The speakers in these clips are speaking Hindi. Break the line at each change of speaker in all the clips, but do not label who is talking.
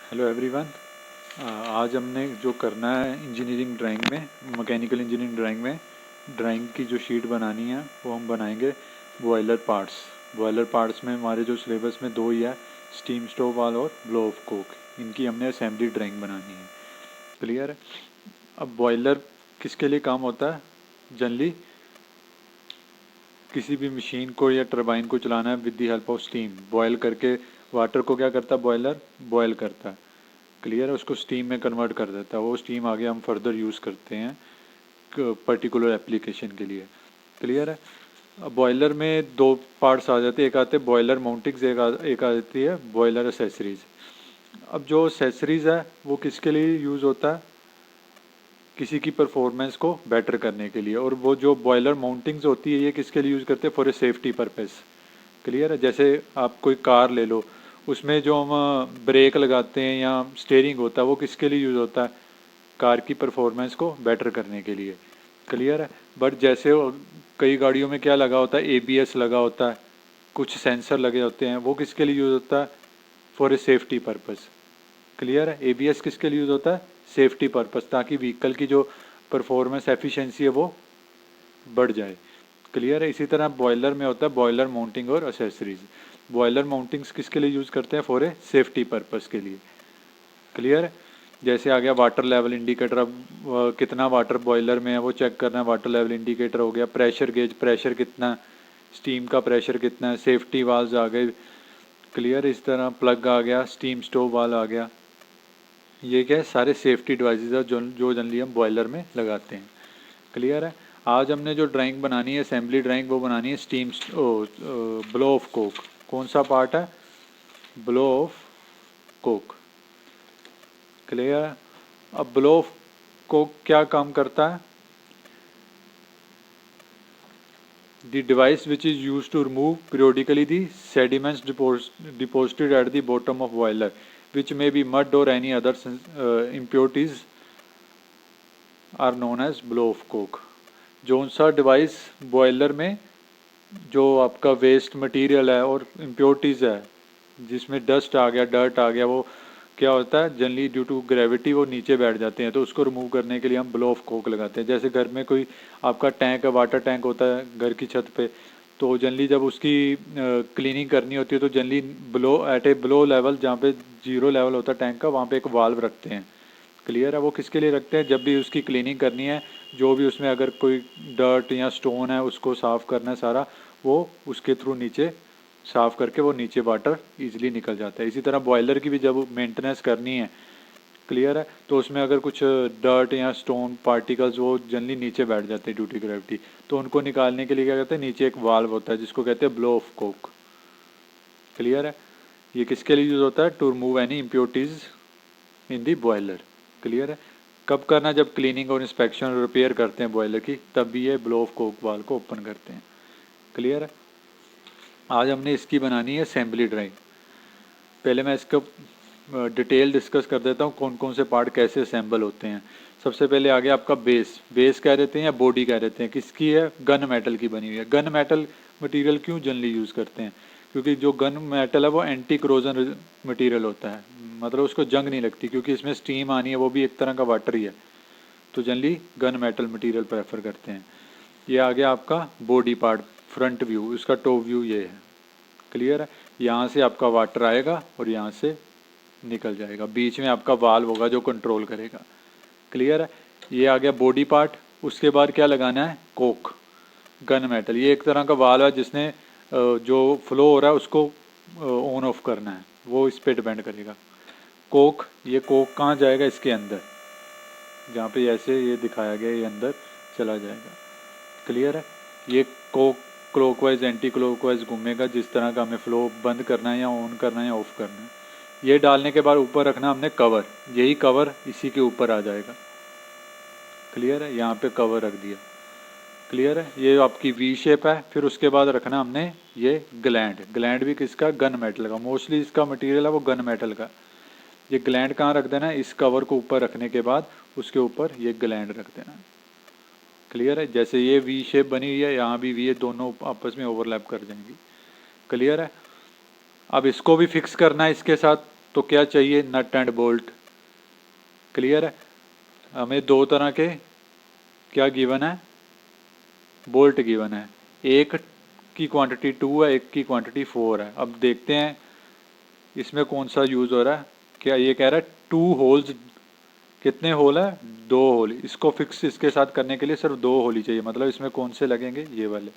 Hello everyone. आज हमने जो करना है इंजीनियरिंग ड्राइंग में, मैकेनिकल इंजीनियरिंग ड्राइंग में ड्राइंग की जो शीट बनानी है वो हम बनाएंगे बॉयलर पार्ट्स। बॉयलर पार्ट्स में हमारे जो सिलेबस में दो ही है, स्टीम स्टोव वाल और ब्लो ऑफ कोक। इनकी हमने असेंबली ड्राइंग बनानी है। क्लियर है। अब बॉयलर किसके लिए काम होता है? जनरली किसी भी मशीन को या टरबाइन को चलाना है with the help of steam. Boil करके वाटर को क्या करता है? बॉयलर बॉयल करता है। क्लियर है। उसको स्टीम में कन्वर्ट कर देता है। वो स्टीम आगे हम फर्दर यूज़ करते हैं पर्टिकुलर एप्लीकेशन के लिए। क्लियर है। अब बॉयलर में दो पार्ट्स आ जाते हैं। एक आते हैं बॉयलर माउंटिंग्स, एक आती है बॉयलर एसेसरीज। अब जो एसेसरीज है वो किसके लिए यूज़ होता है? किसी की परफॉर्मेंस को बेटर करने के लिए। और वो जो बॉयलर माउंटिंग्स होती है ये किसके लिए यूज़ करते हैं? For a safety purpose. Clear है। जैसे आप कोई कार ले लो, उसमें जो हम ब्रेक लगाते हैं या स्टीयरिंग होता है वो किसके लिए यूज़ होता है? कार की परफॉर्मेंस को बेटर करने के लिए। क्लियर है। बट जैसे कई गाड़ियों में क्या लगा होता है? एबीएस लगा होता है, कुछ सेंसर लगे होते हैं, वो किसके लिए यूज़ होता है? For a safety purpose. Clear है। एबीएस किसके लिए यूज़ होता है? सेफ्टी पर्पस, ताकि व्हीकल की जो परफॉर्मेंस एफिशिएंसी है वो बढ़ जाए। क्लियर है। इसी तरह बॉयलर में होता है बॉयलर माउंटिंग और एसेसरीज। बॉयलर माउंटिंग्स किसके लिए यूज़ करते हैं? फॉर ए सेफ्टी पर्पस के लिए। क्लियर है। जैसे आ गया वाटर लेवल इंडिकेटर। अब कितना वाटर बॉयलर में है वो चेक करना है, वाटर लेवल इंडिकेटर हो गया। प्रेशर गेज, प्रेशर कितना है, स्टीम का प्रेशर कितना है। सेफ्टी वाल्व्स आ गए। क्लियर। इस तरह प्लग आ गया, स्टीम स्टोव वाल आ गया। ये क्या है? सारे सेफ्टी डिवाइसेस है जो जनरली हम बॉयलर में लगाते हैं। क्लियर है। आज हमने जो ड्राइंग बनानी है, असेंबली ड्राइंग, वो बनानी है स्टीम ब्लो ऑफ कोक। कौन सा पार्ट है? Blow off Coke. क्लियर है। अब ब्लो ऑफ कोक क्या काम करता है? The device which is use to remove periodically the sediments deposited at the bottom of boiler, which may be mud or any other impurities, are known as blow off cock. जो सा डिवाइस बॉयलर में जो आपका वेस्ट मटेरियल है और इम्प्योरिटीज़ है, जिसमें डस्ट आ गया, डर्ट आ गया, वो क्या होता है? जनरली ड्यू टू ग्रेविटी वो नीचे बैठ जाते हैं, तो उसको रिमूव करने के लिए हम ब्लो ऑफ कोक लगाते हैं। जैसे घर में कोई आपका टैंक है, वाटर टैंक होता है घर की छत पे, तो जनरली जब उसकी क्लीनिंग करनी होती है तो generally blow at a blow level, जहाँ पे जीरो लेवल होता है टैंक का, वहाँ पे एक वाल्व रखते हैं। क्लियर है। वो किसके लिए रखते हैं? जब भी उसकी क्लीनिंग करनी है, जो भी उसमें अगर कोई डर्ट या स्टोन है उसको साफ़ करना है सारा, वो उसके थ्रू नीचे साफ़ करके वो नीचे वाटर इजीली निकल जाता है। इसी तरह बॉयलर की भी जब मेंटेनेंस करनी है, क्लियर है, तो उसमें अगर कुछ डर्ट या स्टोन पार्टिकल्स वो जनरली नीचे बैठ जाते हैं ड्यू टू ग्रेविटी, तो उनको निकालने के लिए क्या कहते हैं? नीचे एक वाल्व होता है जिसको कहते हैं ब्लो ऑफ कोक। क्लियर है। ये किसके लिए यूज़ होता है? To remove any impurities in the boiler. Clear है। कब करना? जब क्लीनिंग और इंस्पेक्शन और रिपेयर करते हैं बॉयलर की, तब भी ये ब्लो ऑफ कोक वाल को ओपन करते हैं। क्लियर है। आज हमने इसकी बनानी है असेंबली ड्राइंग। पहले मैं इसका डिटेल डिस्कस कर देता हूँ कौन कौन से पार्ट कैसे असेंबल होते हैं। सबसे पहले आ गया आपका बेस। बेस कह देते हैं या बॉडी कह देते हैं। किसकी है? गन मेटल की बनी हुई है। गन मेटल मटेरियल क्यों जनरली यूज़ करते हैं? क्योंकि जो गन मेटल है वो एंटी क्रोजन मटेरियल होता है, मतलब उसको जंग नहीं लगती, क्योंकि इसमें स्टीम आनी है, वो भी एक तरह का वाटर ही है, तो generally gun metal material prefer करते हैं। ये आ गया आपका बॉडी पार्ट, फ्रंट व्यू, इसका टॉप व्यू ये है। क्लियर है। यहाँ से आपका वाटर आएगा और यहाँ से निकल जाएगा। बीच में आपका वाल्व होगा जो कंट्रोल करेगा। क्लियर है। ये आ गया बॉडी पार्ट। उसके बाद क्या लगाना है? Coke, gun metal. ये एक तरह का वाल्व है जिसने जो फ्लो हो रहा है उसको ऑन ऑफ करना है, वो इस पे डिपेंड करेगा। कोक, ये कोक कहाँ जाएगा? इसके अंदर, जहाँ पे ऐसे ये दिखाया गया, ये अंदर चला जाएगा। क्लियर है। ये कोक क्लॉकवाइज एंटी क्लॉकवाइज घूमेगा, जिस तरह का हमें फ्लो बंद करना है या ऑन करना है या ऑफ करना है। ये डालने के बाद ऊपर रखना हमने कवर, यही कवर इसी के ऊपर आ जाएगा। क्लियर है। यहाँ पे कवर रख दिया। क्लियर है। ये आपकी वी शेप है। फिर उसके बाद रखना हमने ये ग्लैंड। ग्लैंड भी किसका? गन मेटल का। मोस्टली इसका मटेरियल है वो गन मेटल का। ये ग्लैंड कहाँ रख देना है? इस कवर को ऊपर रखने के बाद उसके ऊपर ये ग्लैंड रख देना। क्लियर है। जैसे ये वी शेप बनी हुई है, यहाँ भी वी है, दोनों आपस में ओवरलैप कर जाएंगी। क्लियर है। अब इसको भी फिक्स करना है इसके साथ, तो क्या चाहिए, नट एंड बोल्ट। क्लियर है। हमें दो तरह के क्या गिवन है, बोल्ट गिवन है। एक की क्वांटिटी 2 है, एक की क्वांटिटी 4 है। अब देखते हैं इसमें कौन सा यूज हो रहा है। क्या ये कह रहा है 2 होल्स, कितने होल है, 2 होल। इसको फिक्स इसके साथ करने के लिए सिर्फ 2 होल ही चाहिए, मतलब इसमें कौन से लगेंगे, ये वाले।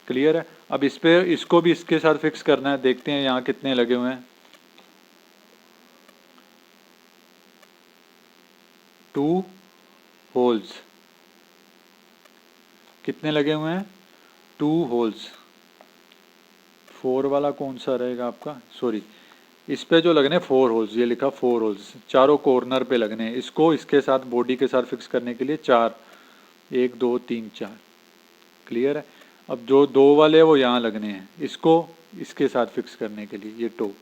क्लियर है। अब इस पे इसको भी इसके साथ फिक्स करना है, देखते हैं यहाँ कितने लगे हुए हैं। 2 होल्स, कितने लगे हुए हैं, 2 होल्स। 4 वाला कौन सा रहेगा आपका, सॉरी, इस पे जो लगने 4 होल्स, ये लिखा 4 होल्स, चारों कॉर्नर पे लगने हैं। इसको इसके साथ बॉडी के साथ फिक्स करने के लिए 4, 1 2 3 4। क्लियर है। अब जो 2 वाले हैं वो यहाँ लगने हैं, इसको इसके साथ फिक्स करने के लिए, ये टॉप।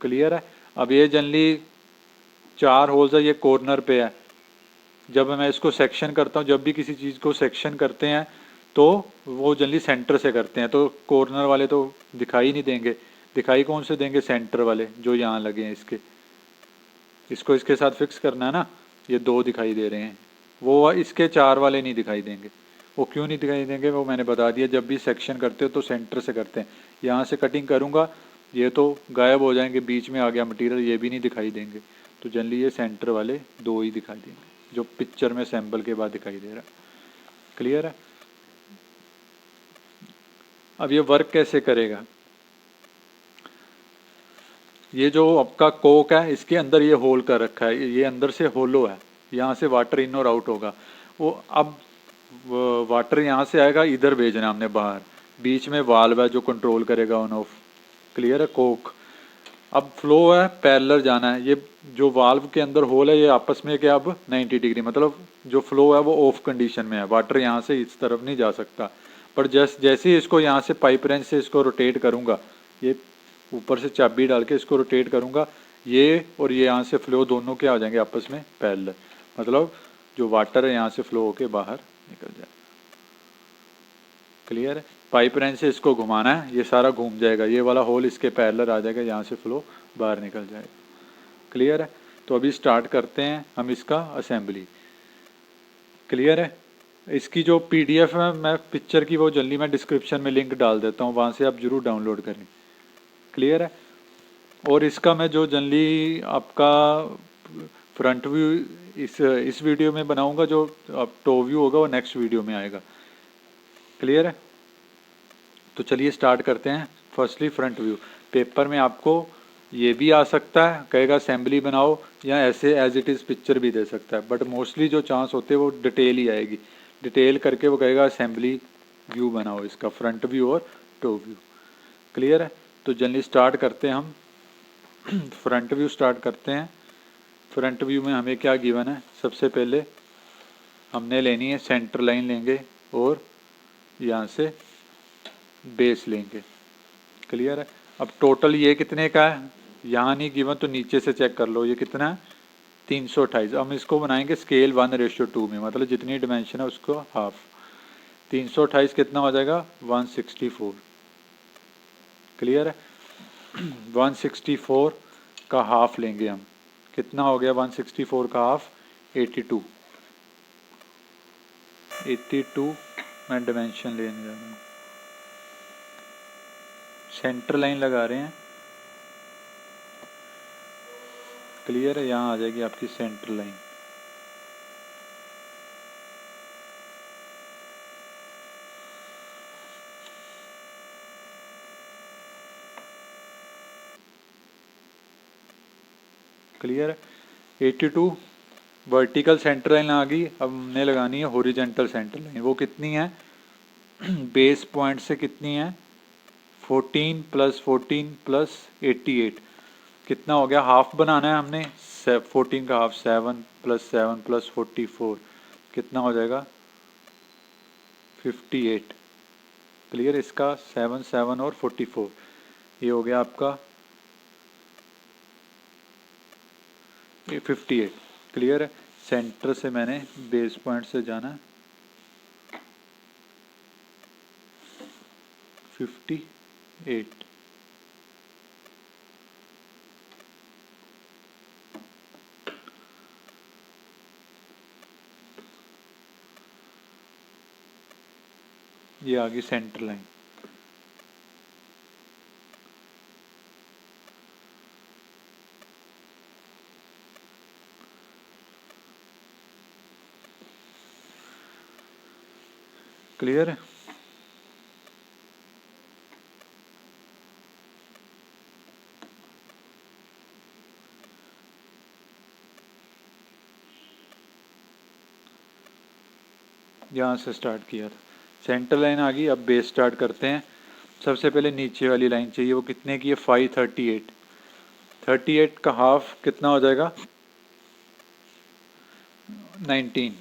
क्लियर है। अब ये जनरली 4 होल्स है, ये कॉर्नर पे है। जब मैं इसको सेक्शन करता हूँ, जब भी किसी चीज़ को सेक्शन करते हैं तो वो जनरली सेंटर से करते हैं, तो कॉर्नर वाले तो दिखाई नहीं देंगे। दिखाई कौन से देंगे, सेंटर वाले जो यहाँ लगे हैं इसके। इसको इसके साथ फिक्स करना है ना, ये 2 दिखाई दे रहे हैं, वो इसके 4 वाले नहीं दिखाई देंगे। वो क्यों नहीं दिखाई देंगे, वो मैंने बता दिया। जब भी सेक्शन करते हो तो सेंटर से करते हैं। यहाँ से कटिंग करूँगा, ये तो गायब हो जाएंगे, बीच में आ गया मटेरियल, ये भी नहीं दिखाई देंगे। तो जनरली ये सेंटर वाले 2 ही दिखाई देंगे, जो पिक्चर में सैंपल के बाद दिखाई दे रहा है। क्लियर है। अब ये वर्क कैसे करेगा, ये जो आपका कोक है इसके अंदर ये होल कर रखा है, ये अंदर से होलो है, यहाँ से वाटर इन और आउट होगा। वो अब वाटर यहाँ से आएगा, इधर भेजना हमने बाहर। बीच में वाल्व है जो कंट्रोल करेगा ऑन ऑफ। क्लियर है। कोक अब फ्लो है, पैरेलल जाना है। ये जो वाल्व के अंदर होल है, ये आपस में क्या, अब 90 डिग्री, मतलब जो फ्लो है वो ऑफ कंडीशन में है। वाटर यहाँ से इस तरफ नहीं जा सकता। पर जैसे ही इसको यहाँ से पाइप रेंच से इसको रोटेट करूँगा, ये ऊपर से चाबी डाल के इसको रोटेट करूँगा, ये और ये यहाँ से फ्लो दोनों क्या हो जाएंगे, आपस में पैरेलल। मतलब जो वाटर है यहाँ से फ्लो होके बाहर निकल जाए। क्लियर है। पाइप रेंच से इसको घुमाना है, ये सारा घूम जाएगा, ये वाला होल इसके पैरेलल आ जाएगा, यहाँ से फ्लो बाहर निकल जाएगा। क्लियर है। तो अभी स्टार्ट करते हैं हम इसका असेंबली। क्लियर है। इसकी जो पीडीएफ है मैं पिक्चर की, वो जल्दी मैं डिस्क्रिप्शन में लिंक डाल देता हूँ, वहाँ से आप जरूर डाउनलोड करें। क्लियर है। और इसका मैं जो जनरली आपका फ्रंट व्यू इस वीडियो में बनाऊंगा, जो अब टॉप व्यू होगा वो नेक्स्ट वीडियो में आएगा। क्लियर है। तो चलिए स्टार्ट करते हैं। Firstly front view. पेपर में आपको ये भी आ सकता है, कहेगा असेंबली बनाओ, या ऐसे एज इट इज़ पिक्चर भी दे सकता है, बट मोस्टली जो चांस होते हैं वो डिटेल ही आएगी। डिटेल करके वो कहेगा असेंबली व्यू बनाओ, इसका फ्रंट व्यू और टॉप व्यू। क्लियर है। तो जनरली स्टार्ट करते हैं हम फ्रंट व्यू स्टार्ट करते हैं। फ्रंट व्यू में हमें क्या गिवन है, सबसे पहले हमने लेनी है सेंटर लाइन लेंगे और यहाँ से बेस लेंगे। क्लियर है। अब टोटल ये कितने का है, यहाँ नहीं गिवन तो नीचे से चेक कर लो, ये कितना है 328। हम इसको बनाएंगे स्केल 1:2 में, मतलब जितनी डिमेंशन है उसको हाफ। 328 कितना हो जाएगा, 164। क्लियर है। 164 का हाफ लेंगे हम, कितना हो गया 164 का हाफ, 82। 82 मैं डिमेंशन लेने जा रहा हूँ, सेंटर लाइन लगा रहे हैं। क्लियर है। यहाँ आ जाएगी आपकी सेंटर लाइन। क्लियर है। 82 वर्टिकल सेंटर लाइन आ गई। अब हमने लगानी है हॉरिजेंटल सेंटर लाइन। वो कितनी है, बेस पॉइंट से कितनी है, 14 + 14 + 88, कितना हो गया, हाफ बनाना है हमने। 14 का हाफ 7 + 7 + 44, कितना हो जाएगा 58। क्लियर। इसका 7 7 और 44, ये हो गया आपका 58। क्लियर है। सेंटर से मैंने बेस पॉइंट से जाना 58। ये आ गई सेंटर लाइन। क्लियर है? यहाँ से स्टार्ट किया था, सेंटर लाइन आ गई। अब बेस स्टार्ट करते हैं। सबसे पहले नीचे वाली लाइन चाहिए, वो कितने की है? 538। 38 का हाफ कितना हो जाएगा? 19।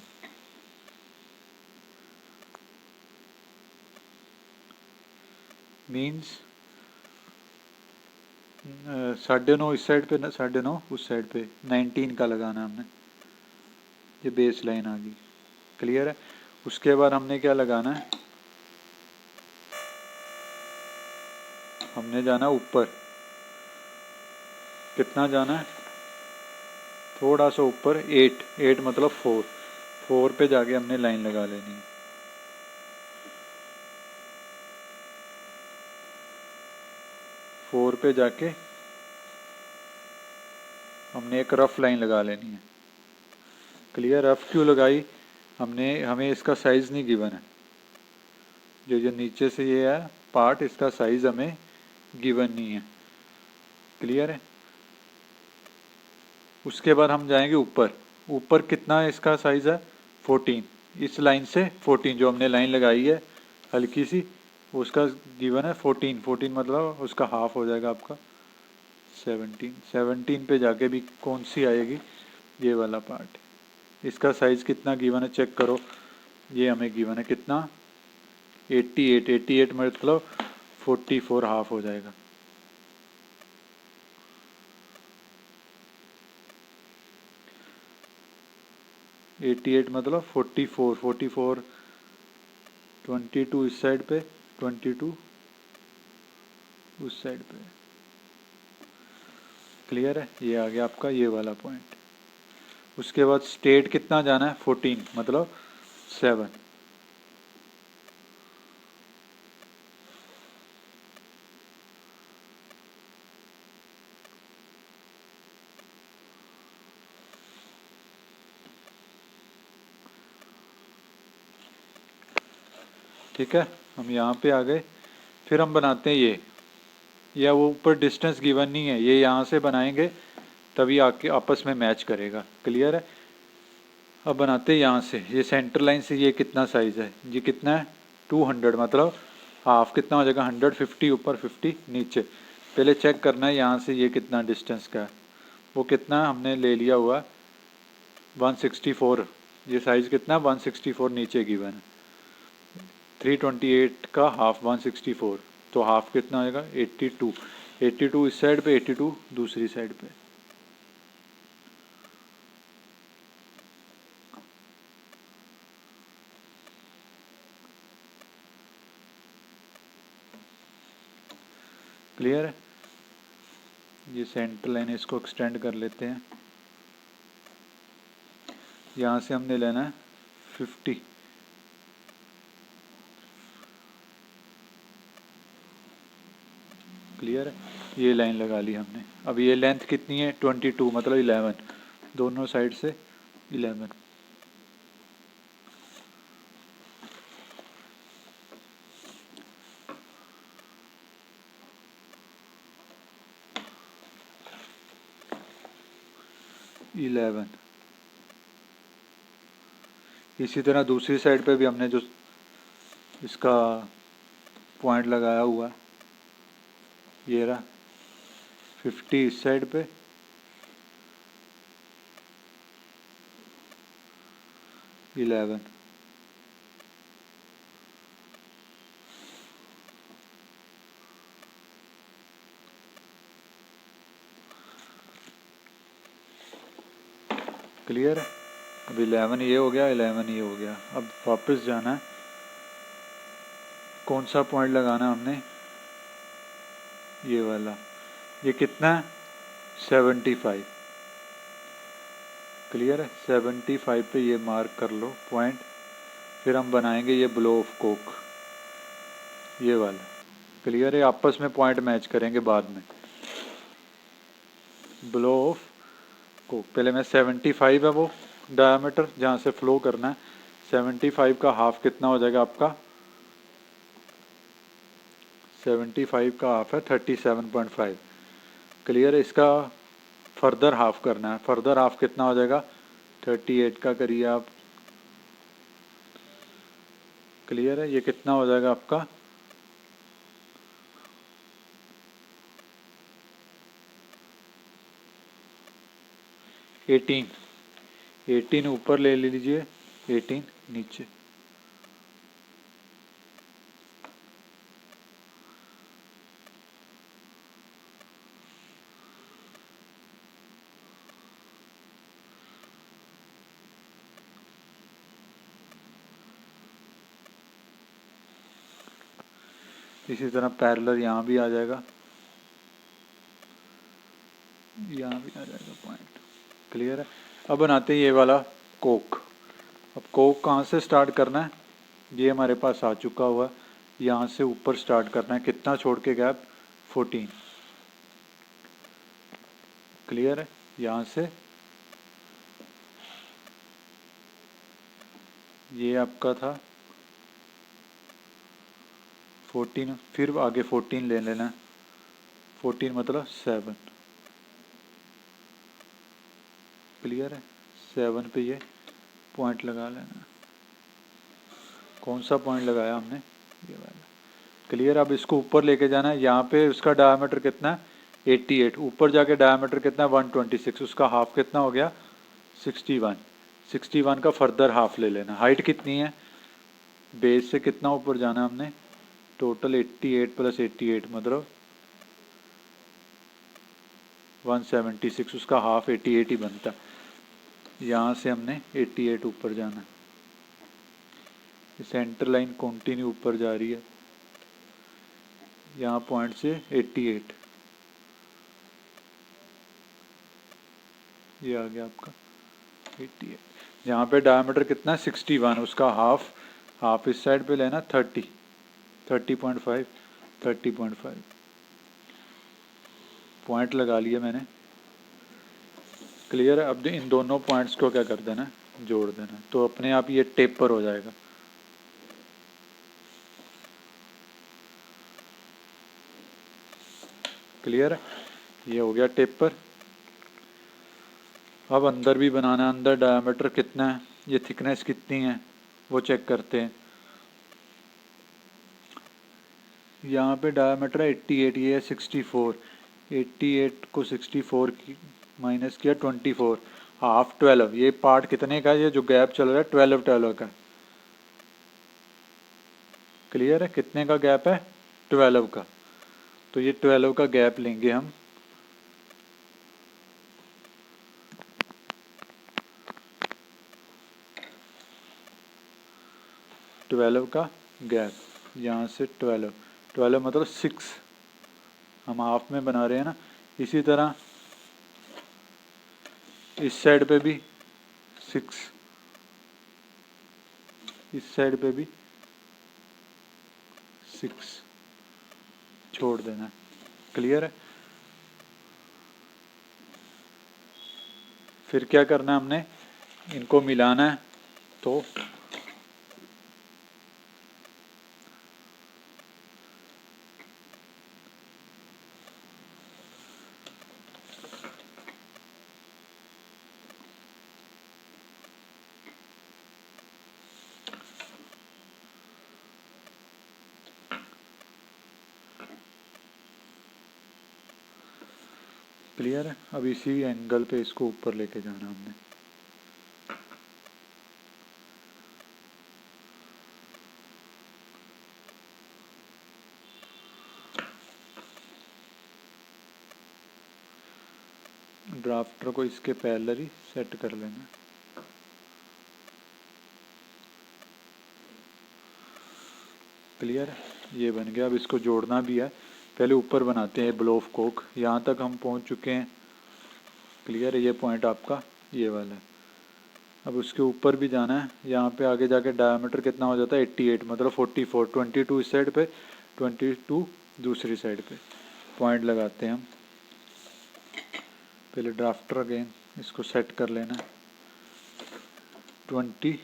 मीन्स 9.5 इस साइड पे, 9.5 उस साइड पे, 19 का लगाना हमने। ये बेस लाइन आ गई। क्लियर है? उसके बाद हमने क्या लगाना है? हमने जाना ऊपर। कितना जाना है? थोड़ा सा ऊपर, 8 मतलब 4 पे जाके हमने लाइन लगा लेनी है। फोर पे जाके हमने एक रफ लाइन लगा लेनी है। क्लियर? रफ क्यों लगाई हमने? हमें इसका साइज नहीं गिवन है। जो नीचे से ये है पार्ट, इसका साइज हमें गिवन नहीं है। क्लियर है? उसके बाद हम जाएंगे ऊपर। ऊपर कितना है इसका साइज है? 14। इस लाइन से 14 जो हमने लाइन लगाई है हल्की सी, उसका गिवन है 14। 14 मतलब उसका हाफ हो जाएगा आपका 17। 17 पे जाके भी कौन सी आएगी? ये वाला पार्ट। इसका साइज कितना गिवन है चेक करो। ये हमें गिवन है कितना? 88। 88 मतलब 44 हाफ हो जाएगा। एट्टी एट मतलब 44। 44 22 इस साइड पे, 22 उस साइड पे। क्लियर है? ये आ गया आपका ये वाला पॉइंट। उसके बाद स्टेट कितना जाना है? 14 मतलब 7। ठीक है, हम यहाँ पे आ गए। फिर हम बनाते हैं ये, या वो ऊपर डिस्टेंस गिवन नहीं है, ये यहाँ से बनाएंगे तभी आके आपस में मैच करेगा। क्लियर है? अब बनाते हैं यहाँ से, ये सेंटर लाइन से ये कितना साइज़ है? ये कितना है? 200 मतलब हाफ कितना हो जाएगा? 150 ऊपर 50 नीचे। पहले चेक करना है यहाँ से ये कितना डिस्टेंस का है। वो कितना हमने ले लिया हुआ 164। ये साइज़ कितना? 164 नीचे गिवन है। 328 का हाफ 164, तो हाफ कितना आएगा? 82। 82 इस साइड पे, 82 दूसरी साइड पे। क्लियर है? ये सेंटर लाइन, इसको एक्सटेंड कर लेते हैं। यहाँ से हमने लेना है 50। क्लियर है? ये लाइन लगा ली हमने। अब ये लेंथ कितनी है? 22 मतलब 11, दोनों साइड से 11। इसी तरह दूसरी साइड पे भी हमने जो इसका पॉइंट लगाया हुआ, ये रहा 50 इस साइड पे, 11। क्लियर है? अब 11 ये हो गया, 11 ये हो गया। अब वापस जाना है, कौन सा पॉइंट लगाना हमने? ये वाला। ये कितना है? 75। क्लियर है? 75 पे ये मार्क कर लो पॉइंट। फिर हम बनाएंगे ये ब्लो ऑफ कोक। ये वाला। क्लियर है, आपस में पॉइंट मैच करेंगे बाद में। ब्लो ऑफ कोक, पहले मैं 75 है वो डायामीटर जहाँ से फ्लो करना है, 75 का हाफ कितना हो जाएगा आपका, 75 का हाफ है 37.5। क्लियर है, इसका फर्दर हाफ करना है, फर्दर हाफ कितना हो जाएगा 38 का करिए आप। क्लियर है, ये कितना हो जाएगा आपका 18 ऊपर ले लीजिए, 18 नीचे। इसी तरह पैरेलल यहाँ भी आ जाएगा, यहाँ भी आ जाएगा पॉइंट। क्लियर है, अब बनाते हैं ये वाला कोक। अब कोक कहाँ से स्टार्ट करना है, ये हमारे पास आ चुका हुआ, यहाँ से ऊपर स्टार्ट करना है, कितना छोड़ के गैप 14। क्लियर है, यहाँ से ये आपका था 14, फिर आगे 14 ले लेना, 14 मतलब 7। क्लियर है, 7 पे ये पॉइंट लगा लेना। कौन सा पॉइंट लगाया हमने, ये वाला। क्लियर, अब इसको ऊपर लेके जाना है, यहाँ पे उसका डायमीटर कितना है 88, ऊपर जाके डायमीटर कितना है 126, उसका हाफ कितना हो गया 61। 61 का फर्दर हाफ ले लेना। हाइट कितनी है, बेस से कितना ऊपर जाना है हमने, टोटल 88 प्लस 88 मतलब 176, उसका हाफ 88 ही बनता। यहाँ से हमने 88 ऊपर जाना, सेंटर लाइन कंटिन्यू ऊपर जा रही है, यहाँ पॉइंट से 88, ये आ गया आपका 88। यहाँ पे डायमीटर कितना है 61, उसका हाफ इस साइड पे लेना 30.5 30.5 पॉइंट लगा लिया मैंने। क्लियर है, अब इन दोनों पॉइंट्स को क्या कर देना, जोड़ देना, तो अपने आप ये टेपर हो जाएगा। क्लियर है, ये हो गया टेपर। अब अंदर भी बनाना है, अंदर डायमीटर कितना है, ये थिकनेस कितनी है वो चेक करते हैं। यहाँ पे डायमीटर है 88, ये है 64, 88 को 64 की माइनस किया 24, हाफ 12। ये पार्ट कितने का है, ये जो गैप चल रहा है 12 का। क्लियर है, कितने का गैप है 12 का, तो ये 12 का गैप लेंगे हम। ट्वेल्व का गैप, यहाँ से 12 मतलब 6, हम हाफ में बना रहे हैं ना। इसी तरह इस साइड पे भी 6, इस साइड पे भी 6 छोड़ देना। क्लियर है, फिर क्या करना है हमने, इनको मिलाना है, तो क्लियर है, अब इसी एंगल पे इसको ऊपर लेके जाना हमने। ड्राफ्टर को इसके पैरेलल ही सेट कर लेना। क्लियर है, ये बन गया। अब इसको जोड़ना भी है, पहले ऊपर बनाते हैं ब्लो ऑफ कोक। यहाँ तक हम पहुँच चुके हैं। क्लियर है, ये पॉइंट आपका ये वाला है। अब उसके ऊपर भी जाना है, यहाँ पे आगे जाके डायमीटर कितना हो जाता है 88 मतलब 44, 22 इस साइड पे 22 दूसरी साइड पे पॉइंट लगाते हैं हम। पहले ड्राफ्टर अगेन इसको सेट कर लेना। 22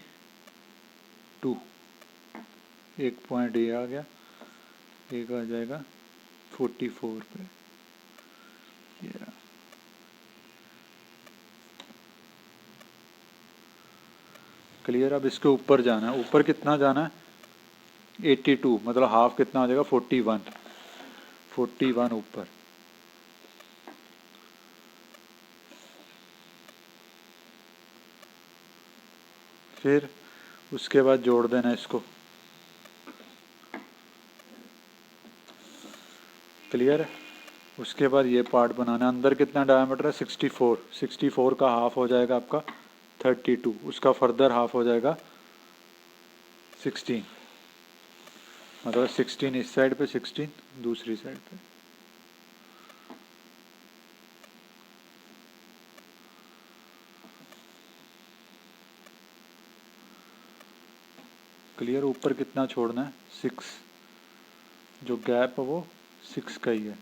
एक पॉइंट ये आ गया, एक आ जाएगा 44 पे। ये क्लियर। अब इसके ऊपर जाना है। ऊपर कितना जाना है? 82 मतलब हाफ कितना हो जाएगा? 41 ऊपर। फिर उसके बाद जोड़ देना इसको। क्लियर है। उसके बाद ये पार्ट बनाना। अंदर कितना डायमीटर है? 64 का हाफ हो जाएगा आपका 32, उसका फर्दर हाफ हो जाएगा 16, मतलब 16 इस साइड पे, 16 दूसरी साइड पे। क्लियर। ऊपर कितना छोड़ना है? 6, जो गैप है वो 6 का ही है।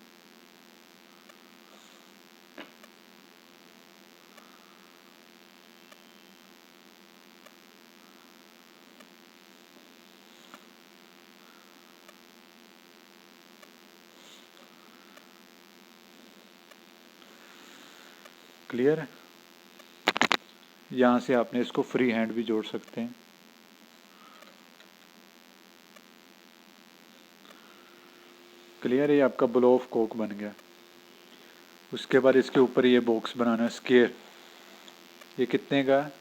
क्लियर है। यहाँ से आपने इसको फ्री हैंड भी जोड़ सकते हैं। क्लियर है। ये आपका ब्लो ऑफ कोक बन गया। उसके बाद इसके ऊपर ये बॉक्स बनाना है, स्केयर। ये कितने का है?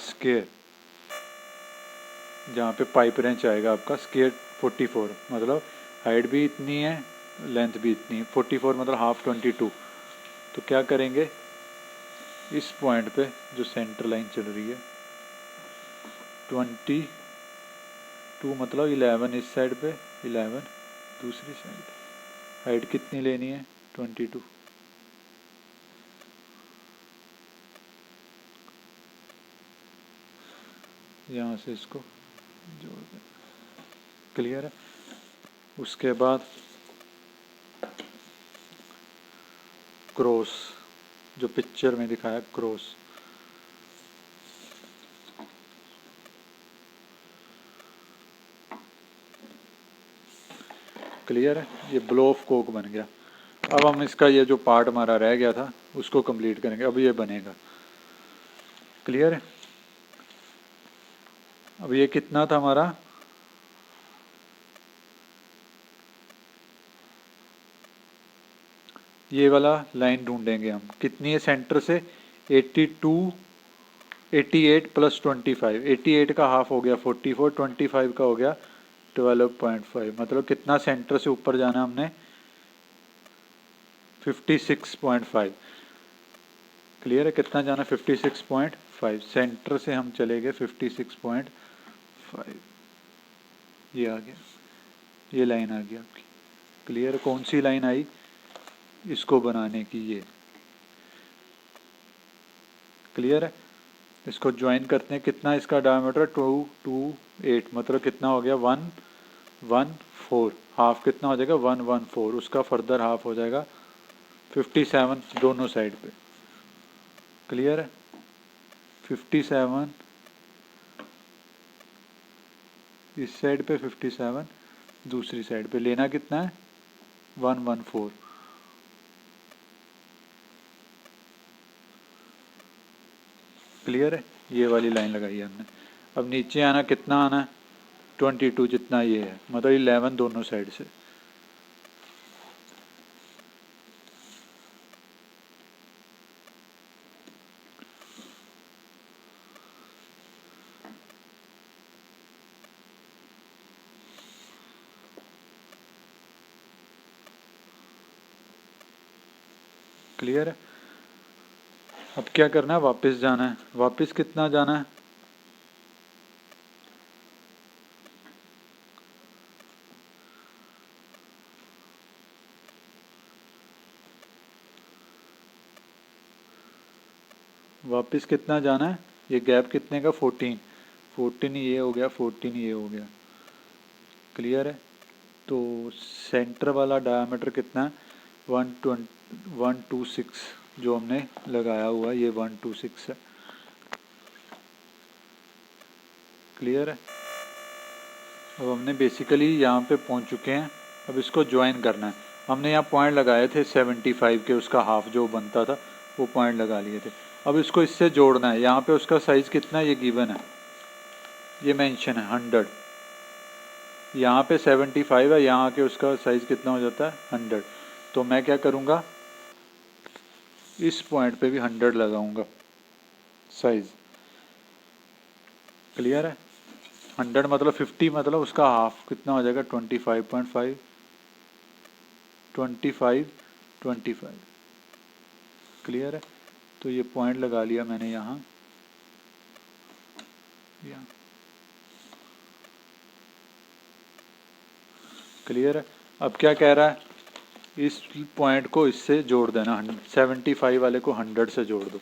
स्केयर जहाँ पे पाइप रेंच आएगा आपका, स्केयर 44 मतलब हाइट भी इतनी है, लेंथ भी इतनी है। 44 मतलब हाफ 22। तो क्या करेंगे, इस पॉइंट पे जो सेंटर लाइन चल रही है 22 मतलब 11 इस साइड पे, 11 दूसरी साइड। हाइट कितनी लेनी है? 22। यहाँ से इसको जोड़ दें। क्लियर है। उसके बाद क्रॉस, जो पिक्चर में दिखाया क्रॉस। क्लियर है। ये ब्लो ऑफ कोक बन गया। अब हम इसका ये जो पार्ट हमारा रह गया था उसको कंप्लीट करेंगे। अब ये बनेगा। क्लियर है। अब ये कितना था हमारा? ये वाला लाइन ढूंढेंगे हम, कितनी है सेंटर से? 82, 88 प्लस 25। 88 का हाफ हो गया 44, 25 का हो गया 12.5। मतलब कितना सेंटर से ऊपर जाना हमने? 56.5। क्लियर है। कितना जाना? 56.5। सेंटर से हम चले गए 56.5। ये आ गया, ये लाइन आ गया आपकी। क्लियर। कौन सी लाइन आई इसको बनाने की? ये। क्लियर है। इसको ज्वाइन करते हैं। कितना इसका डायमीटर? 228 मतलब कितना हो गया? 114। हाफ कितना हो जाएगा? 114। उसका फर्दर हाफ हो जाएगा 57 दोनों साइड पे। क्लियर है। 57 इस साइड पे, 57 दूसरी साइड पे। लेना कितना है? 114। क्लियर है। ये वाली लाइन लगाई है हमने। अब नीचे आना, कितना आना है? 22 जितना ये है, मतलब 11 दोनों साइड से। क्लियर है। अब क्या करना है? वापस जाना है। वापस कितना जाना है? वापस कितना जाना है? ये गैप कितने का? 14 ये हो गया, 14 ये हो गया। क्लियर है। तो सेंटर वाला डायमीटर कितना है, 126 जो हमने लगाया हुआ है, ये 126 है। क्लियर है। अब हमने बेसिकली यहाँ पे पहुँच चुके हैं। अब इसको ज्वाइन करना है। हमने यहाँ पॉइंट लगाए थे 75 के, उसका हाफ जो बनता था वो पॉइंट लगा लिए थे। अब इसको इससे जोड़ना है। यहाँ पे उसका साइज़ कितना है ये गिवन है, ये मेंशन है 100। यहाँ पे 75 है, यहाँ के उसका साइज़ कितना हो जाता है 100। तो मैं क्या करूँगा, इस पॉइंट पे भी 100 लगाऊंगा साइज़। क्लियर है। 100 मतलब 50, मतलब उसका हाफ कितना हो जाएगा 25.5, 25। क्लियर है। तो ये पॉइंट लगा लिया मैंने यहाँ। क्लियर है। अब क्या कह रहा है, इस पॉइंट को इससे जोड़ देना, 75 वाले को 100 से जोड़ दो।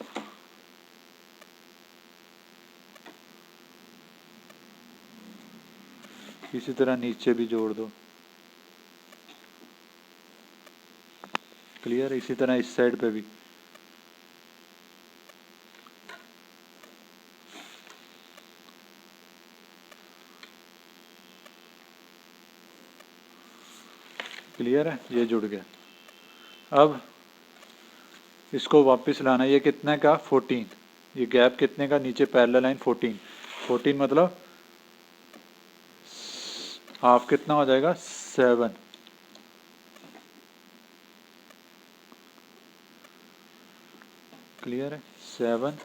इसी तरह नीचे भी जोड़ दो। क्लियर। इसी तरह इस साइड पे भी। क्लियर है, ये जुड़ गया। अब इसको वापस लाना, ये कितने का 14, ये गैप कितने का, नीचे पैरेलल लाइन 14 मतलब हाफ कितना हो जाएगा 7। क्लियर है, 7।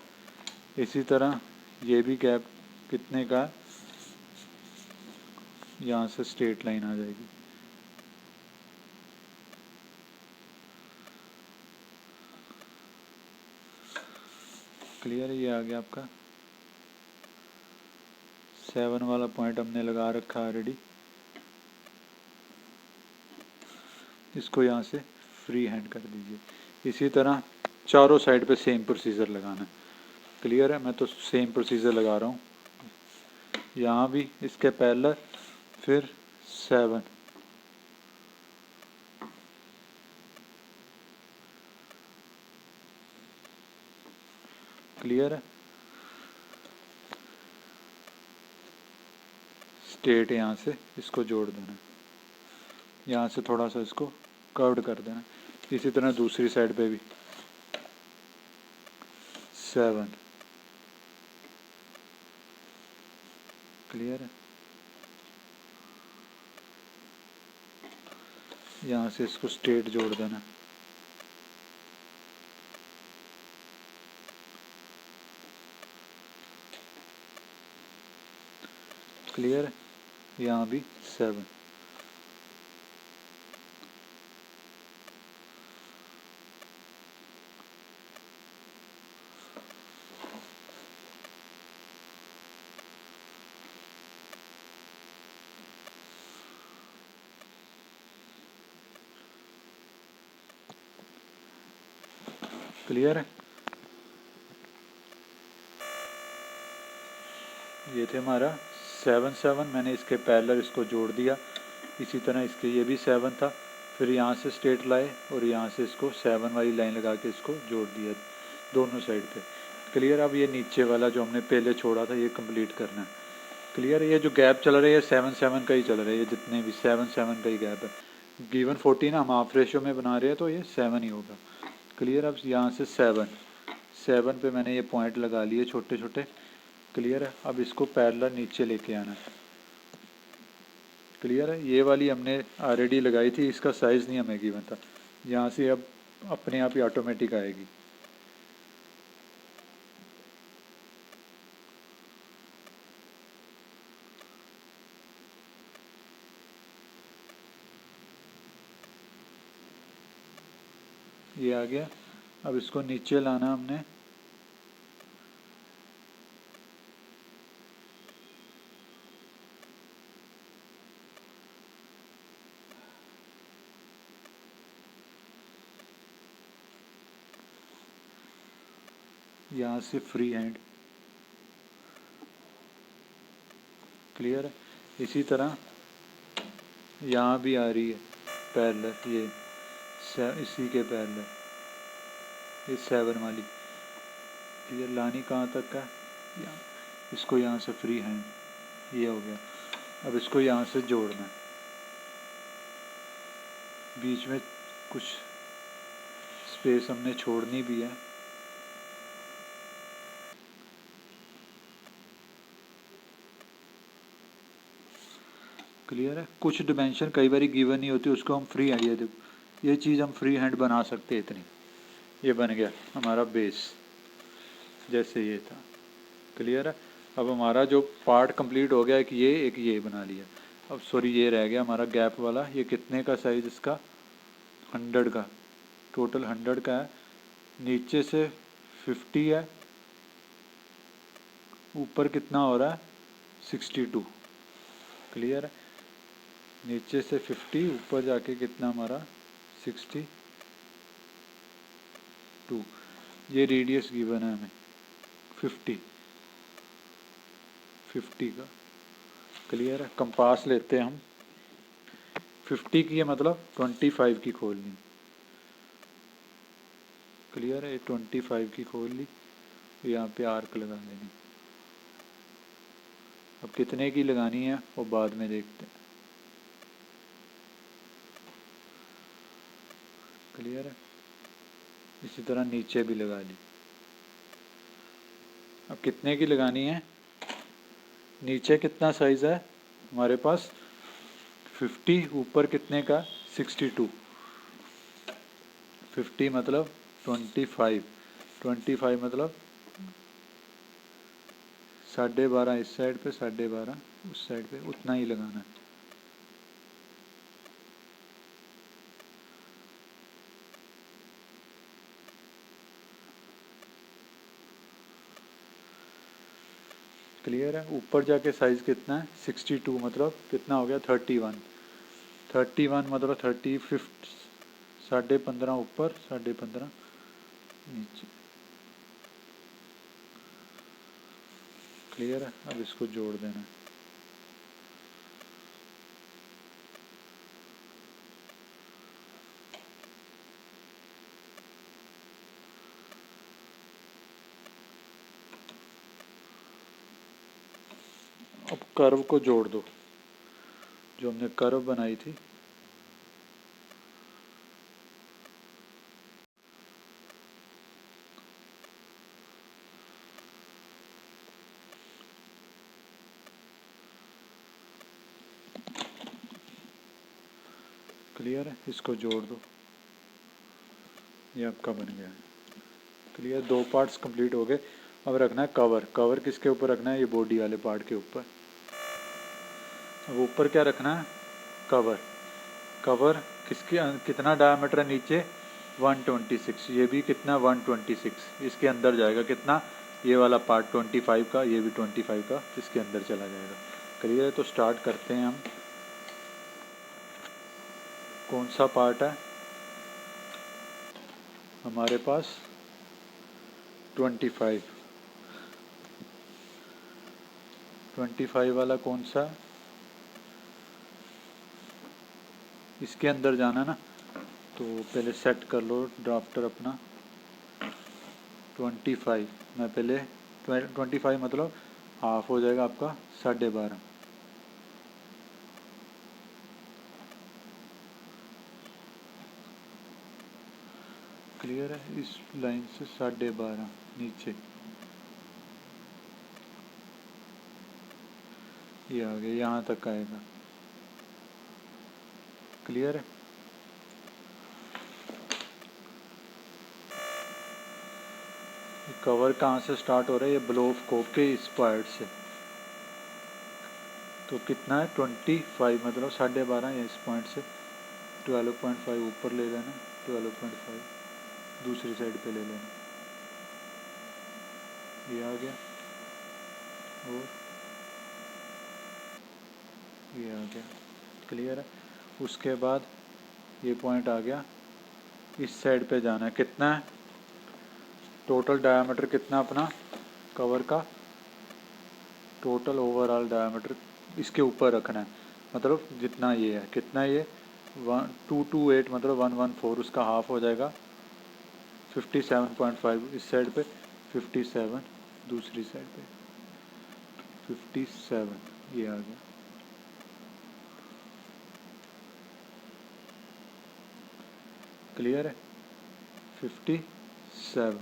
इसी तरह ये भी गैप कितने का, यहाँ से स्ट्रेट लाइन आ जाएगी। क्लियर है, ये आ गया आपका 7 वाला पॉइंट हमने लगा रखा ऑलरेडी। इसको यहाँ से फ्री हैंड कर दीजिए। इसी तरह चारों साइड पे सेम प्रोसीजर लगाना है। क्लियर है, मैं तो सेम प्रोसीजर लगा रहा हूँ। यहाँ भी इसके पैरेलल, फिर 7। क्लियर है। स्ट्रेट यहाँ से इसको जोड़ देना, यहाँ से थोड़ा सा इसको कर्व्ड कर देना। इसी तरह दूसरी साइड पे भी 7। क्लियर है। यहाँ से इसको स्ट्रेट जोड़ देना। क्लियर है। यहाँ भी 7। क्लियर है। ये थे हमारा 7 मैंने इसके पैरेलल इसको जोड़ दिया। इसी तरह इसके ये भी 7 था, फिर यहाँ से स्ट्रेट लाए और यहाँ से इसको 7 वाली लाइन लगा के इसको जोड़ दिया दोनों साइड पे। क्लियर। अब ये नीचे वाला जो हमने पहले छोड़ा था ये कंप्लीट करना है। क्लियर। ये जो गैप चल रहा है ये 7 का ही चल रहा है, ये जितने भी 7 का ही गैप है। गिवन 14 हम हाफ रेशियो में बना रहे हैं तो ये 7 ही होगा। क्लियर। अब यहाँ से 7 पे मैंने ये पॉइंट लगा लिए छोटे छोटे। क्लियर है। अब इसको पैरेलल नीचे लेके आना है। क्लियर है। ये वाली हमने ऑलरेडी लगाई थी, इसका साइज़ नहीं हमें गिवन था। यहाँ से अब अपने आप ही ऑटोमेटिक आएगी। ये आ गया। अब इसको नीचे लाना हमने। यहाँ से फ्री हैंड। क्लियर है। इसी तरह यहाँ भी आ रही है पैरेलल, ये इसी के पैरेलल, ये 7 वाली। ये लानी कहाँ तक है, यहाँ, इसको यहाँ से फ्री हैंड, ये हो गया। अब इसको यहाँ से जोड़ना है, बीच में कुछ स्पेस हमने छोड़नी भी है। क्लियर है। कुछ डिमेंशन कई बार गिवन नहीं होती, उसको हम फ्री हैंड, ये देखो ये चीज़ हम फ्री हैंड बना सकते हैं इतनी। ये बन गया हमारा बेस, जैसे ये था। क्लियर है। अब हमारा जो पार्ट कंप्लीट हो गया, एक ये बना लिया। अब सॉरी, ये रह गया हमारा गैप वाला। ये कितने का साइज इसका, 100 का, टोटल 100 का है। नीचे से 50 है, ऊपर कितना हो रहा है 62। क्लियर है। नीचे से 50, ऊपर जाके कितना हमारा 62। ये रेडियस गिवन है हमें 50 का। क्लियर है। कंपास लेते हैं हम, 50 की है मतलब 25 की खोलनी। क्लियर है। 25 की खोल ली, यहाँ पे आर्क लगा देनी। अब कितने की लगानी है वो बाद में देखते हैं। क्लियर है। इसी तरह नीचे भी लगा ली। अब कितने की लगानी है, नीचे कितना साइज़ है हमारे पास 50, ऊपर कितने का 62। 50 मतलब 25, 25 मतलब 12.5 इस साइड पे, 12.5 उस साइड पे, उतना ही लगाना है। क्लियर है। ऊपर जाके साइज़ कितना है 62 मतलब कितना हो गया 31। 31 मतलब 35, 15.5 ऊपर, 15.5 नीचे। क्लियर है। अब इसको जोड़ देना है। अब कर्व को जोड़ दो, जो हमने कर्व बनाई थी। क्लियर है। इसको जोड़ दो, ये आपका बन गया है। क्लियर। 2 पार्ट्स कंप्लीट हो गए। अब रखना है कवर। कवर किसके ऊपर रखना है, ये बॉडी वाले पार्ट के ऊपर। अब ऊपर क्या रखना है, कवर। कवर किसके, कितना डायमीटर है नीचे 126, ये भी कितना 126, इसके अंदर जाएगा कितना, ये वाला पार्ट 25 का, ये भी 25 का इसके अंदर चला जाएगा। क्लियर है। तो स्टार्ट करते हैं हम। कौन सा पार्ट है हमारे पास 25 वाला कौन सा, इसके अंदर जाना ना, तो पहले सेट कर लो ड्राफ्टर अपना। 25 मैं पहले 25 मतलब हाफ हो जाएगा आपका 12.5। क्लियर है। इस लाइन से 12.5 नीचे, ये आ गया, यहाँ तक आएगा। क्लियर है। कवर कहाँ से स्टार्ट हो रहा है, ये ब्लो ऑफ कोक के इस पॉइंट से। तो कितना है 25 मतलब 12.5 या इस पॉइंट से 12.5 ऊपर ले लेना, 12.5 दूसरी साइड पे ले लेना, ये आ गया। और ये आ गया। क्लियर है। उसके बाद ये पॉइंट आ गया, इस साइड पे जाना है। कितना है टोटल डायमीटर, कितना अपना कवर का टोटल ओवरऑल डायमीटर इसके ऊपर रखना है। मतलब जितना ये है, कितना ये 1228 मतलब 114, उसका हाफ हो जाएगा 57.5 इस साइड पे, 57 दूसरी साइड पे, 57 ये आ गया। क्लियर है? 57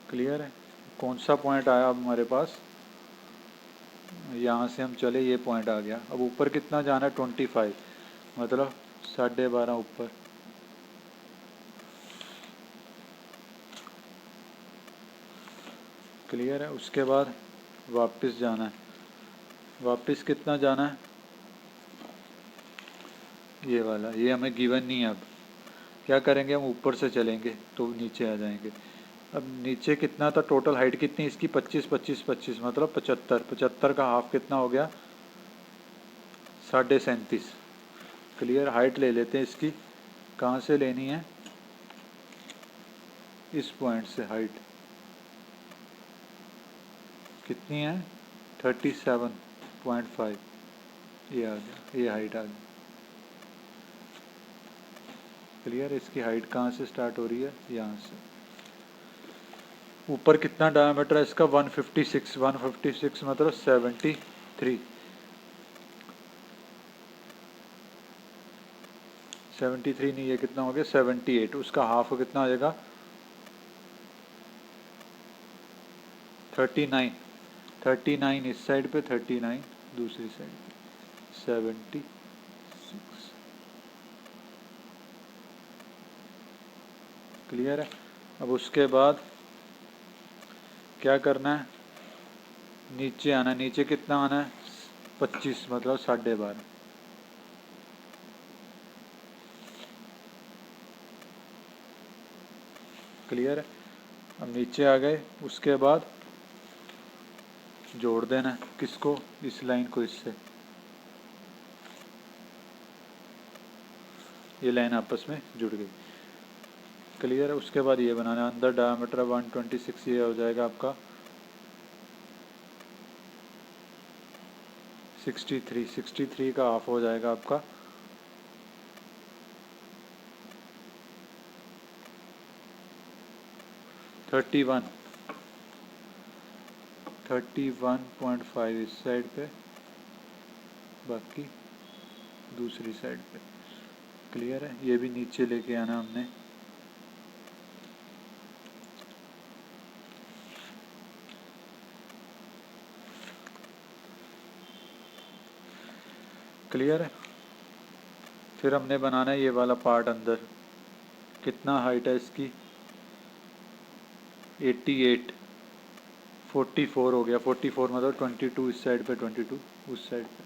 क्लियर है? कौन सा पॉइंट आया अब हमारे पास? यहाँ से हम चले, ये पॉइंट आ गया। अब ऊपर कितना जाना है? 25 मतलब 12.5 ऊपर। क्लियर है? उसके बाद वापस जाना है। वापस कितना जाना है? ये वाला, ये हमें गिवन नहीं है। अब क्या करेंगे हम? ऊपर से चलेंगे तो नीचे आ जाएंगे। अब नीचे कितना था? टोटल हाइट कितनी इसकी? 25 25 25 मतलब 75। 75 का हाफ कितना हो गया? 37.5। क्लियर? हाइट ले लेते हैं इसकी। कहाँ से लेनी है? इस पॉइंट से हाइट कितनी है? 37.5। ये आ गया, ये हाइट आ गई। क्लियर? इसकी हाइट कहाँ से स्टार्ट हो रही है? यहाँ से। ऊपर कितना डायमीटर है इसका? 156। 156 मतलब 73। 73 नहीं, ये कितना हो गया? 78। उसका हाफ कितना आ जाएगा? 39। 39 इस साइड पे, 39 दूसरी साइड पे, 76। क्लियर है? अब उसके बाद क्या करना है? नीचे आना। नीचे कितना आना है? 25 मतलब 12.5। क्लियर है? अब नीचे आ गए। उसके बाद जोड़ देना। किसको? इस लाइन को इससे। ये लाइन आपस में जुड़ गई। क्लियर है? उसके बाद ये बनाना है। अंदर डायमीटर 126, ये हो जाएगा आपका 63। 63 का हाफ हो जाएगा आपका 31। 31.5 इस साइड पे, बाकी दूसरी साइड पे। क्लियर है? ये भी नीचे लेके आना हमने। क्लियर है? फिर हमने बनाना है ये वाला पार्ट अंदर। कितना हाइट है इसकी? 88। 44 हो गया। 44 मतलब 22 इस साइड पे, 22 उस साइड पे।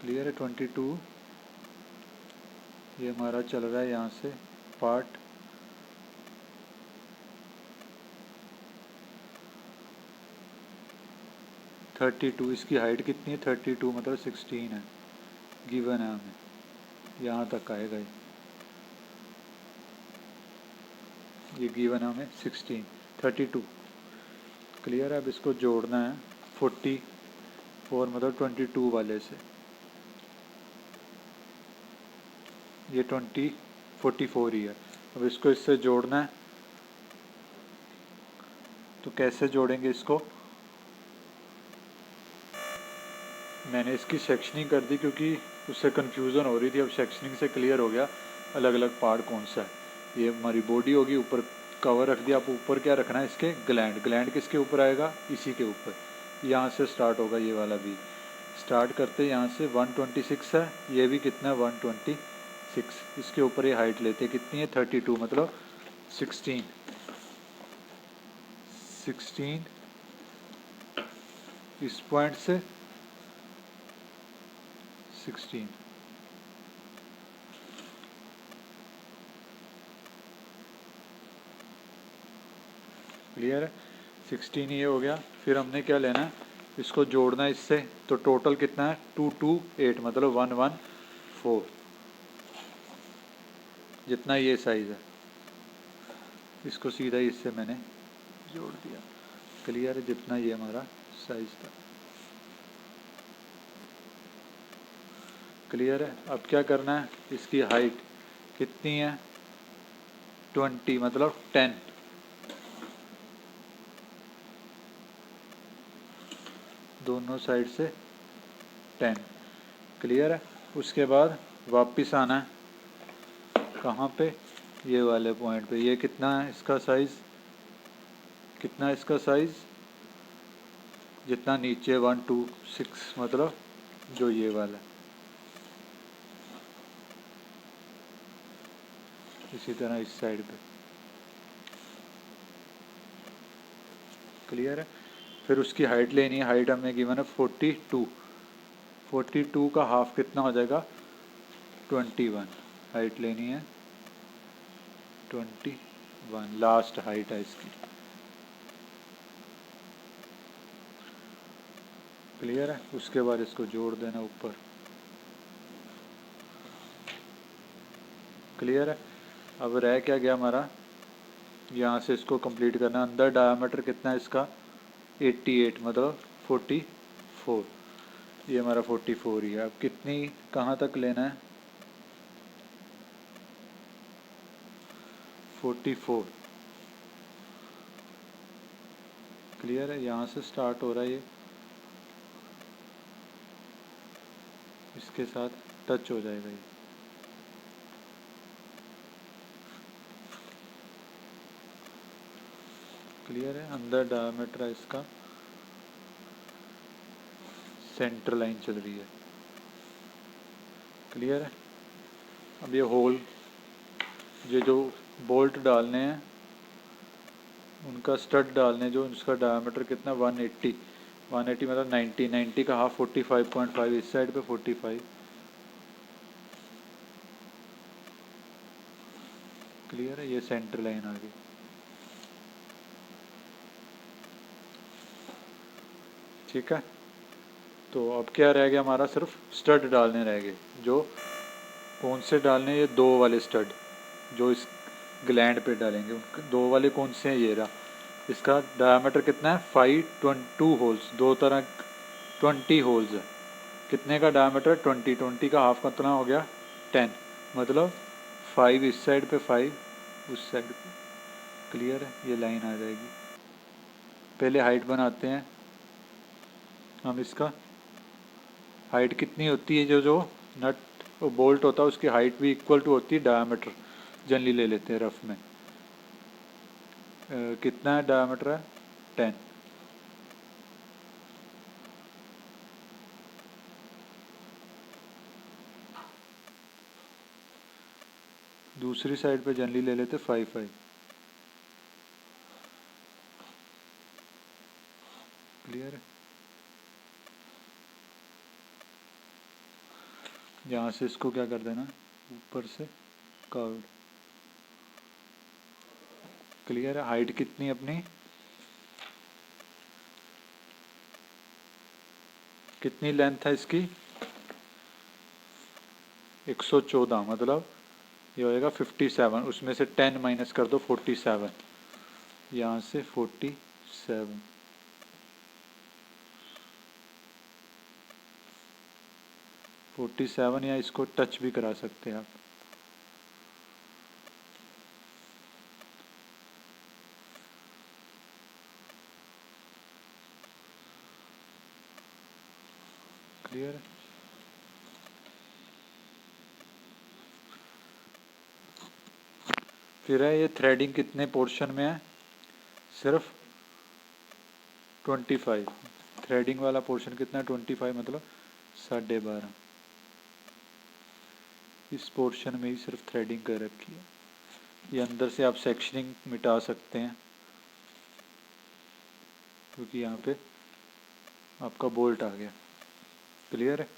क्लियर है? 22 ये हमारा चल रहा है यहाँ से पार्ट। थर्टी टू इसकी हाइट कितनी है? 32 मतलब 16 है, गिवन है हमें। यहाँ तक आएगा ये गिवन है हमें 16। 32। क्लियर है? अब इसको जोड़ना है 44 मतलब 22 वाले से। ये 44 ही है। अब इसको इससे जोड़ना है। तो कैसे जोड़ेंगे इसको? मैंने इसकी सेक्शनिंग कर दी क्योंकि उससे कंफ्यूजन हो रही थी। अब सेक्शनिंग से क्लियर हो गया अलग अलग पार्ट कौन सा है। ये हमारी बॉडी होगी, ऊपर कवर रख दिया। आप ऊपर क्या रखना है? इसके ग्लैंड। ग्लैंड किसके ऊपर आएगा? इसी के ऊपर। यहाँ से स्टार्ट होगा ये वाला भी। स्टार्ट करते यहाँ से 126 है, ये भी कितना है? 126। इसके ऊपर ये हाइट लेते कितनी है? 32 मतलब 16। 16 इस पॉइंट से 16। क्लियर है, 16 ये हो गया। फिर हमने क्या लेना है, इसको जोड़ना है इससे, तो टोटल कितना है 228 मतलब 114, जितना ये साइज़ है इसको सीधा इससे मैंने जोड़ दिया। क्लियर है, जितना ये हमारा साइज़ था। क्लियर है। अब क्या करना है, इसकी हाइट कितनी है 20 मतलब 10, दोनों साइड से 10। क्लियर है। उसके बाद वापस आना है कहाँ पे, ये वाले पॉइंट पे। ये कितना है इसका साइज़, कितना है इसका साइज़, जितना नीचे 126 मतलब जो ये वाला, इसी तरह इस साइड पे। क्लियर है। फिर उसकी हाइट लेनी है, हाइट हमें गिवन है 42, 42 का हाफ कितना हो जाएगा 21, हाइट लेनी है 21, लास्ट हाइट है इसकी। क्लियर है। उसके बाद इसको जोड़ देना ऊपर। क्लियर है। अब रह क्या गया हमारा, यहाँ से इसको कंप्लीट करना। अंदर डायामीटर कितना है इसका 88 मतलब 44, ये हमारा 44 ही है। अब कितनी कहाँ तक लेना है 44। क्लियर है, यहाँ से स्टार्ट हो रहा है, ये इसके साथ टच हो जाएगा ये। क्लियर है। अंदर डायामीटर है इसका, सेंटर लाइन चल रही है। क्लियर है। अब ये होल, ये जो बोल्ट डालने हैं उनका स्टड डालने, जो उसका डायमीटर कितना 180, 180 मतलब 90, 90 का हाफ 45.5, इस साइड पे 45। क्लियर है, ये सेंटर लाइन आ गई। ठीक है। तो अब क्या रह गया हमारा, सिर्फ स्टड डालने रह गए। जो कौन से डालने, ये दो वाले स्टड जो इस ग्लैंड पे डालेंगे, उनके दो वाले कौन से हैं, ये रहा। इसका डायमीटर कितना है 522 होल्स, दो तरह 20 होल्स है। कितने का डायमीटर 20, 20 का हाफ कितना हो गया 10 मतलब 5 इस साइड पे 5 उस साइड पे। क्लियर है, ये लाइन आ जाएगी। पहले हाइट बनाते हैं हम इसका। हाइट कितनी होती है, जो जो नट और बोल्ट होता है उसकी हाइट भी इक्वल टू होती है डायमीटर। जनरली ले लेते हैं रफ में। कितना है डायमीटर है 10। दूसरी साइड पे जनरली ले लेते 5 क्लियर है। यहाँ से इसको क्या कर देना, ऊपर से कर्व। क्लियर है। हाइट कितनी अपनी, कितनी लेंथ है इसकी 114 मतलब ये होएगा 57, उसमें से 10 माइनस कर दो 47, यहाँ से 47, 47 या इसको टच भी करा सकते हैं आप। क्लियर है। फिर है ये थ्रेडिंग कितने पोर्शन में है, सिर्फ 25। थ्रेडिंग वाला पोर्शन कितना है 25 मतलब 12.5। इस पोर्शन में ही सिर्फ थ्रेडिंग कर रखी है। ये अंदर से आप सेक्शनिंग मिटा सकते हैं, क्योंकि यहाँ पे आपका बोल्ट आ गया। क्लियर है।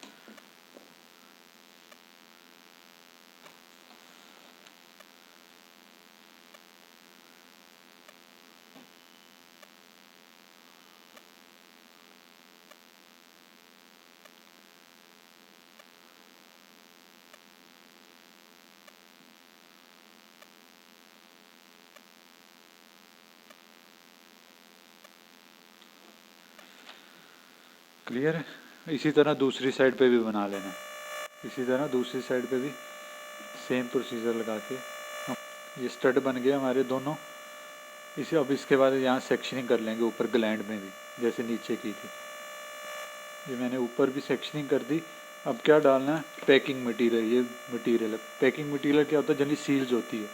क्लियर है। इसी तरह दूसरी साइड पे भी बना लेना, इसी तरह दूसरी साइड पे भी सेम प्रोसीजर लगा के ये स्टड बन गए हमारे दोनों। इसे अब इसके बाद यहाँ सेक्शनिंग कर लेंगे ऊपर ग्लैंड में भी, जैसे नीचे की थी। ये मैंने ऊपर भी सेक्शनिंग कर दी। अब क्या डालना है, पैकिंग मटेरियल। ये मटेरियल, पैकिंग मटेरियल क्या होता है, जनरली सील्स होती है।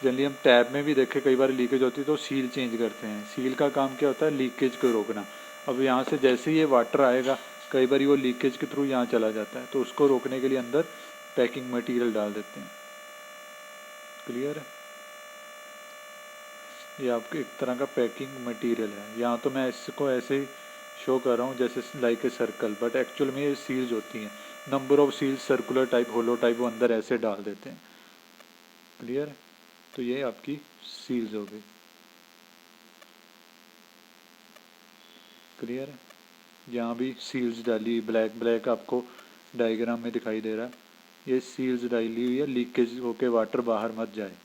जनरली हम टैब में भी देखे कई बार लीकेज होती है तो सील चेंज करते हैं। सील का काम क्या होता है, लीकेज को रोकना। अब यहाँ से जैसे ही ये वाटर आएगा, कई बार वो लीकेज के थ्रू यहाँ चला जाता है, तो उसको रोकने के लिए अंदर पैकिंग मटेरियल डाल देते हैं। क्लियर है। ये आपके एक तरह का पैकिंग मटेरियल है। यहाँ तो मैं इसको ऐसे ही शो कर रहा हूँ जैसे like a circle, but actual में ये सील्स होती हैं। Number of seals circular type, hollow type, वो अंदर ऐसे डाल देते हैं। क्लियर है। तो ये आपकी सील्स हो गई। क्लियर है। यहाँ भी सील्स डाली, ब्लैक ब्लैक आपको डायग्राम में दिखाई दे रहा है। ये सील्स डाली हुई है, लीकेज होके वाटर बाहर मत जाए।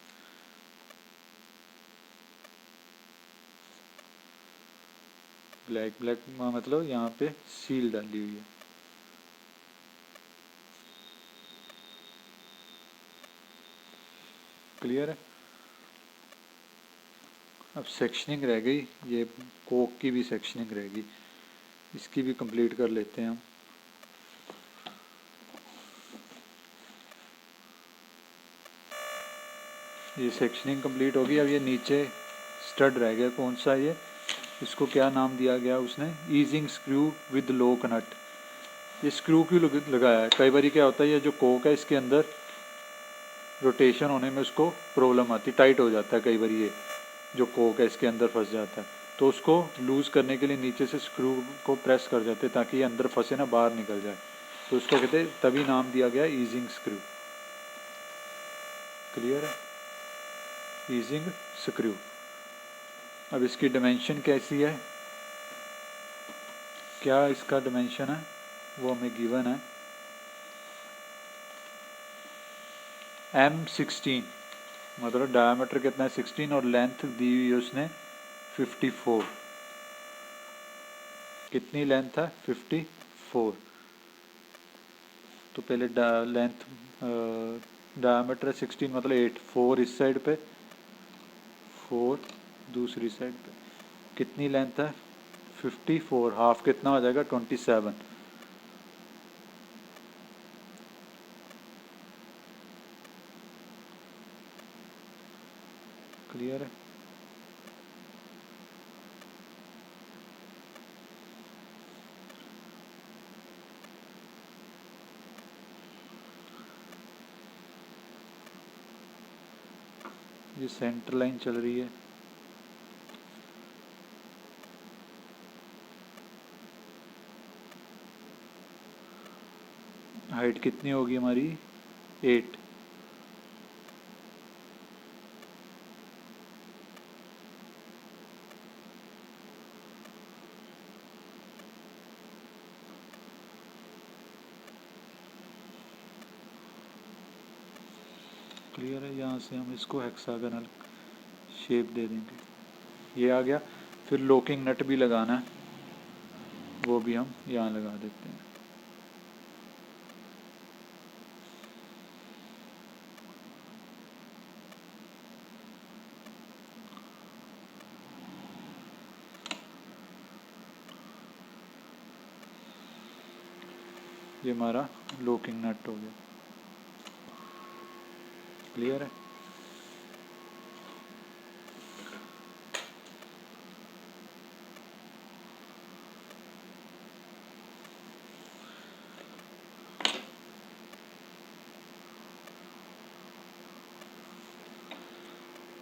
ब्लैक ब्लैक मतलब यहाँ पे सील डाली हुई है। क्लियर है। अब सेक्शनिंग रह गई, ये कोक की भी सेक्शनिंग रहेगी, इसकी भी कंप्लीट कर लेते हैं हम। ये सेक्शनिंग कंप्लीट होगी। अब ये नीचे स्टड रह गया, कौन सा ये, इसको क्या नाम दिया गया उसने, ईजिंग स्क्रू विद लोक नट। ये स्क्रू क्यों लगाया है, कई बार क्या होता है, ये जो कोक है इसके अंदर रोटेशन होने में उसको प्रॉब्लम आती, टाइट हो जाता है। कई बार ये जो कोक है इसके अंदर फंस जाता है, तो उसको लूज़ करने के लिए नीचे से स्क्रू को प्रेस कर जाते हैं ताकि ये अंदर फंसे ना, बाहर निकल जाए। तो उसको कहते हैं, तभी नाम दिया गया ईजिंग स्क्रू। क्लियर है। Easing screw. अब इसकी डिमेंशन कैसी है, क्या इसका डिमेंशन है वो हमें गिवन है, M16, मतलब डायमीटर कितना है 16 और लेंथ दी हुई है उसने 54। कितनी लेंथ है, 54। तो पहले लेंथ डायमीटर 16 मतलब 8, 4 इस साइड पे, 4 दूसरी साइड पे। कितनी लेंथ है 54, हाफ कितना हो जाएगा 27। क्लियर है। ये सेंटर लाइन चल रही है। हाइट कितनी होगी हमारी 8। क्लियर है। यहाँ से हम इसको हेक्सागोनल शेप दे देंगे। ये आ गया। फिर लॉकिंग नट भी लगाना है, वो भी हम यहाँ लगा देते हैं। ये हमारा लॉकिंग नट हो गया। क्लियर है।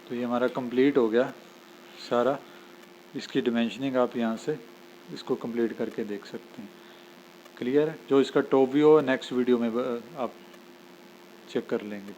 तो ये हमारा कंप्लीट हो गया सारा। इसकी डिमेंशनिंग आप यहाँ से इसको कंप्लीट करके देख सकते हैं। क्लियर है। जो इसका टॉप व्यू हो नेक्स्ट वीडियो में आप चेक कर लेंगे।